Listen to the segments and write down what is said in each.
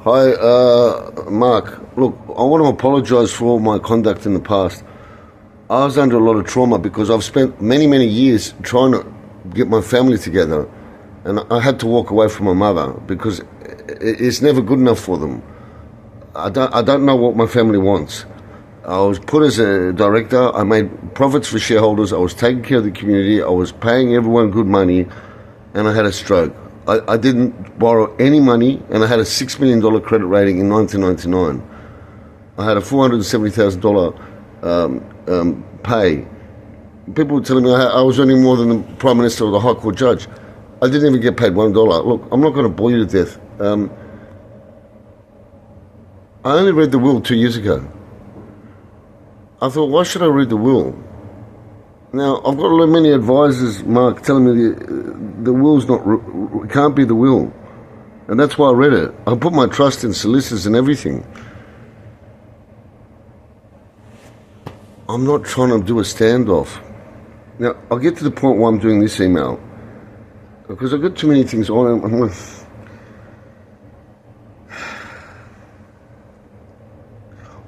Hi, Mark. Look, I want to apologise for all my conduct in the past. I was under a lot of trauma because I've spent many, many years trying to get my family together, and I had to walk away from my mother because it's never good enough for them. I don't know what my family wants. I was put as a director. I made profits for shareholders. I was taking care of the community. I was paying everyone good money, and I had a stroke. I didn't borrow any money, and I had a $6 million credit rating in 1999. I had a $470,000 pay. People were telling me I was earning more than the Prime Minister or the High Court judge. I didn't even get paid $1. Look, I'm not going to bore you to death. I only read the will 2 years ago. I thought, why should I read the will? Now, I've got many advisors, Mark, telling me the will's it can't be the will. And that's why I read it. I put my trust in solicitors and everything. I'm not trying to do a standoff. Now, I'll get to the point why I'm doing this email. Because I've got too many things on.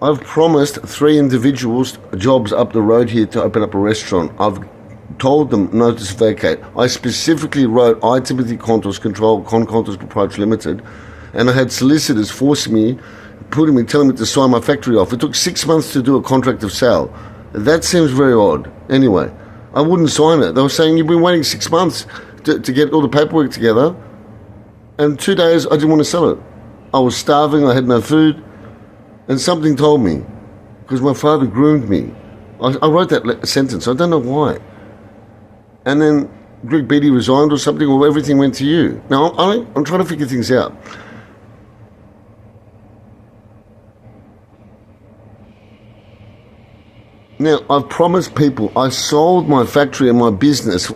I've promised 3 individuals jobs up the road here to open up a restaurant. I've told them notice vacate. I specifically wrote I, Timothy Contos, control Contos Proprietary Limited, and I had solicitors forcing me, telling me to sign my factory off. It took 6 months to do a contract of sale. That seems very odd. Anyway, I wouldn't sign it. They were saying you've been waiting 6 months to get all the paperwork together, and 2 days I didn't want to sell it. I was starving, I had no food. And something told me, because my father groomed me. I wrote that sentence. I don't know why. And then Greg Beattie resigned or something, or everything went to you. Now, I'm trying to figure things out. Now, I've promised people. I sold my factory and my business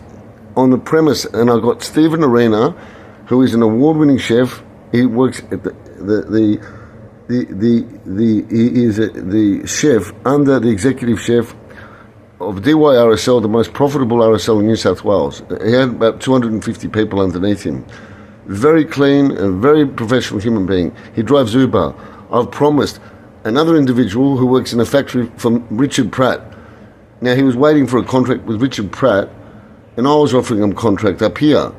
on the premise, and I got Stephen Arena, who is an award-winning chef. He works at he is the chef under the executive chef of DYRSL, the most profitable RSL in New South Wales. He had about 250 people underneath him. Very clean and very professional human being. He drives Uber. I've promised another individual who works in a factory from Richard Pratt. Now, he was waiting for a contract with Richard Pratt, and I was offering him a contract up here.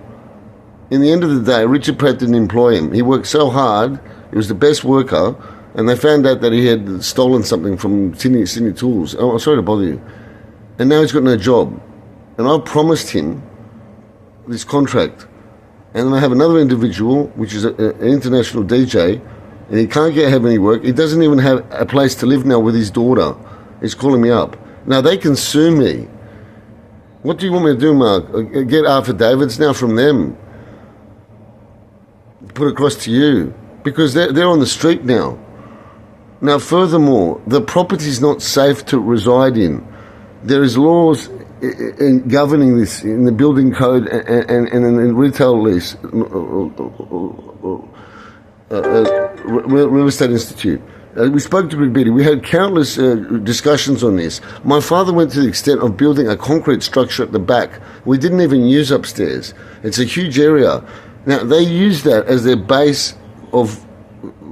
In the end of the day, Richard Pratt didn't employ him. He worked so hard. He was the best worker, and they found out that he had stolen something from Sydney Tools. Oh, I'm sorry to bother you. And now he's got no job. And I promised him this contract. And then I have another individual, which is an international DJ, and he can't have any work. He doesn't even have a place to live now with his daughter. He's calling me up. Now, they can sue me. What do you want me to do, Mark? Get affidavits now from them? Put across to you? Because they're on the street now. Now, furthermore, the property is not safe to reside in. There is laws governing this in the building code and in retail lease, Real Estate Institute. We spoke to Greg Beattie. We had countless discussions on this. My father went to the extent of building a concrete structure at the back. We didn't even use upstairs. It's a huge area. Now, they use that as their base of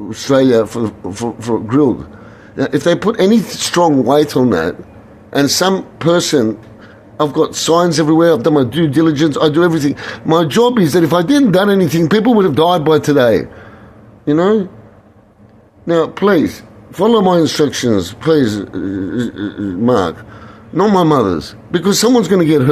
Australia for grilled. Now, if they put any strong weight on that, and some person, I've got signs everywhere, I've done my due diligence, I do everything. My job is that if I didn't done anything, people would have died by today. You know? Now, please, follow my instructions, please, Mark. Not my mother's. Because someone's going to get hurt.